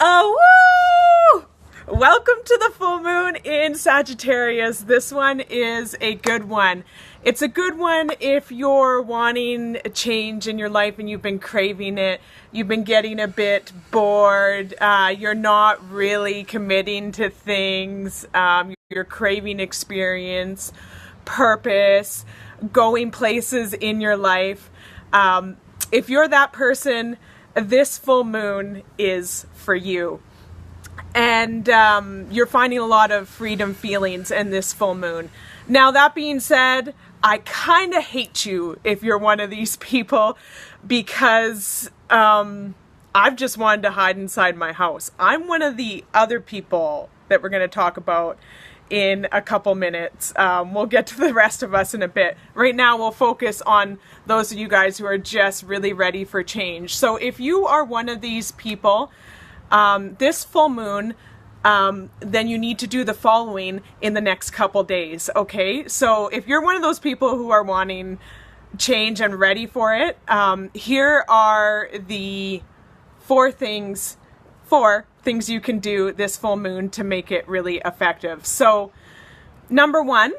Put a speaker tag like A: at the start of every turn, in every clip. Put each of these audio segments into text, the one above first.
A: Oh, woo! Welcome to the full moon in Sagittarius. This one is a good one. It's a good one if you're wanting a change in your life and you've been craving it. You've been getting a bit bored. You're not really committing to things. You're craving experience, purpose, going places in your life. If you're that person, this full moon is for you. And you're finding a lot of freedom feelings in this full moon. Now, that being said, I kind of hate you if you're one of these people, because I've just wanted to hide inside my house. I'm one of the other people that we're going to talk about in a couple minutes. We'll get to the rest of us in a bit. Right now, we'll focus on those of you guys who are just really ready for change. So if you are one of these people, this full moon, then you need to do the following in the next couple days, okay? So if you're one of those people who are wanting change and ready for it, here are the four things you can do this full moon to make it really effective. So, number one,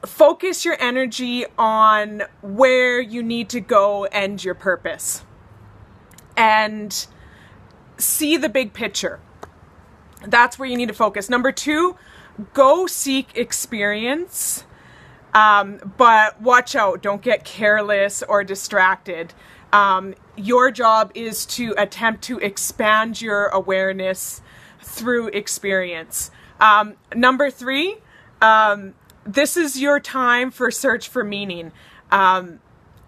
A: focus your energy on where you need to go and your purpose. And see the big picture. That's where you need to focus. Number two, go seek experience. But watch out, don't get careless or distracted. Your job is to attempt to expand your awareness through experience. Number three, this is your time for search for meaning.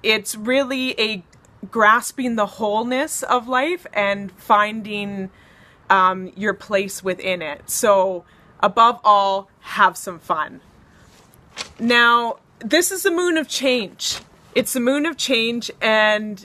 A: It's really a grasping the wholeness of life and finding your place within it. So above all, have some fun. Now, this is the moon of change. It's the moon of change, and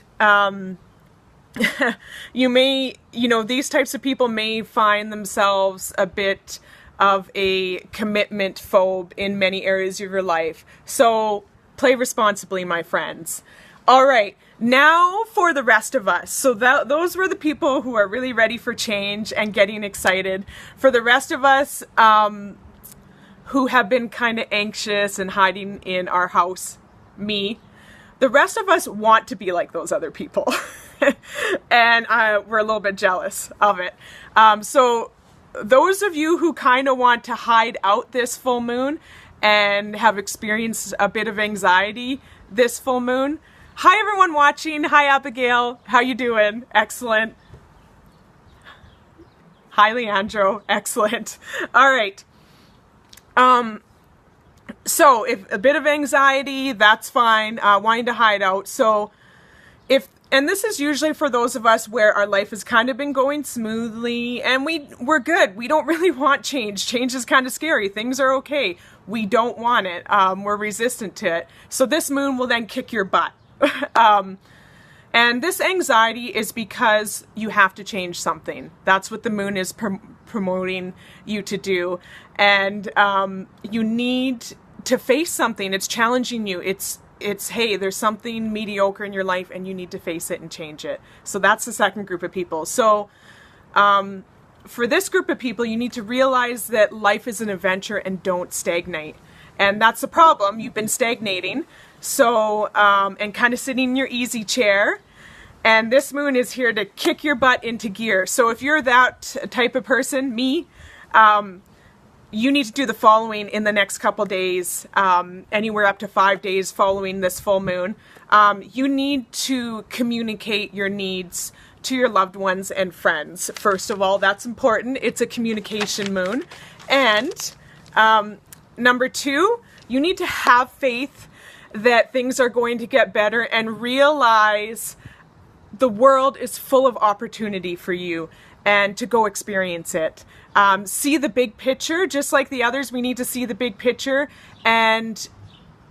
A: these types of people may find themselves a bit of a commitment phobe in many areas of your life. So play responsibly, my friends. All right, now for the rest of us. So those were the people who are really ready for change and getting excited. For the rest of us who have been kind of anxious and hiding in our house, me, the rest of us want to be like those other people. And we're a little bit jealous of it. So those of you who kind of want to hide out this full moon and have experienced a bit of anxiety this full moon, hi everyone watching. Hi Abigail. How you doing? Excellent. Hi Leandro. Excellent. All right. So if a bit of anxiety, that's fine. Wanting to hide out. So and this is usually for those of us where our life has kind of been going smoothly and we're good. We don't really want change. Change is kind of scary. Things are okay. We don't want it. We're resistant to it. So this moon will then kick your butt. And this anxiety is because you have to change something. That's what the moon is promoting you to do. And you need to face something. It's challenging you. It's hey, there's something mediocre in your life and you need to face it and change it. So that's the second group of people. So for this group of people, you need to realize that life is an adventure and don't stagnate. And that's the problem. You've been stagnating. So, and kind of sitting in your easy chair. And this moon is here to kick your butt into gear. So if you're that type of person, me, you need to do the following in the next couple days, anywhere up to 5 days following this full moon. You need to communicate your needs to your loved ones and friends. First of all, that's important. It's a communication moon. And number two, you need to have faith that things are going to get better and realize the world is full of opportunity for you and to go experience it. See the big picture, just like the others. We need to see the big picture and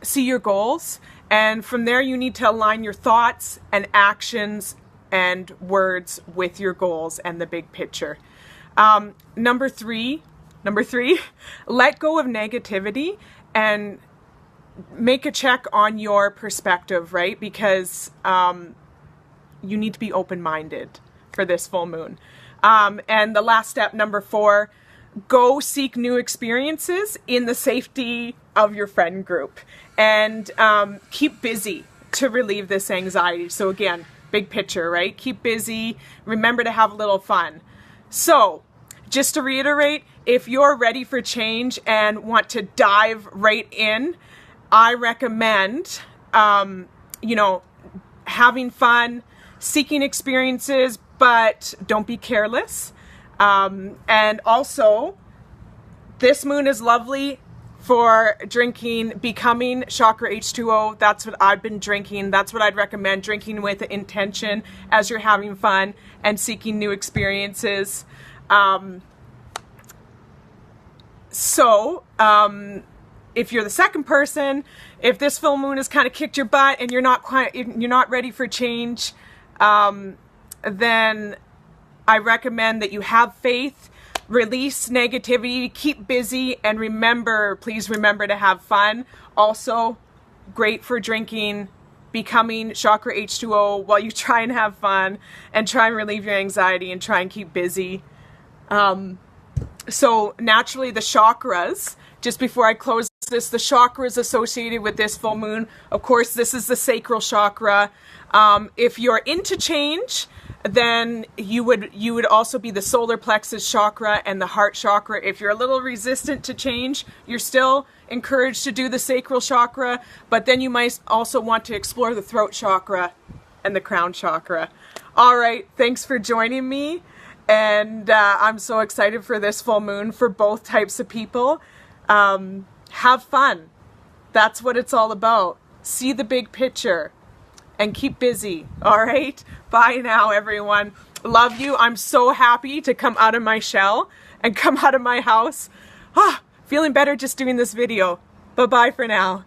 A: see your goals. And from there, you need to align your thoughts and actions and words with your goals and the big picture. Number three, let go of negativity and make a check on your perspective, right? Because you need to be open-minded. for this full moon. And the last step, number 4, go seek new experiences in the safety of your friend group, and keep busy to relieve this anxiety. So again, big picture, right? Keep busy. Remember to have a little fun. So just to reiterate, if you're ready for change and want to dive right in, I recommend, having fun, seeking experiences, but don't be careless. And also, this moon is lovely for drinking Becoming Chakra H2O. That's what I've been drinking. That's what I'd recommend, drinking with intention as you're having fun and seeking new experiences. If you're the second person, if this full moon has kind of kicked your butt and you're not ready for change, then I recommend that you have faith, release negativity, keep busy, and please remember to have fun. Also, great for drinking Becoming Chakra H2O while you try and have fun and try and relieve your anxiety and try and keep busy. So naturally, the chakras, just before I close this, the chakras associated with this full moon, of course, this is the Sacral Chakra. If you're into change, then you would also be the solar plexus chakra and the heart chakra. If you're a little resistant to change, you're still encouraged to do the sacral chakra, but then you might also want to explore the throat chakra and the crown chakra. All right, thanks for joining me, and I'm so excited for this full moon for both types of people. Have fun. That's what it's all about. See the big picture. And keep busy. All right. Bye now, everyone. Love you. I'm so happy to come out of my shell and come out of my house. Feeling better just doing this video. Bye-bye for now.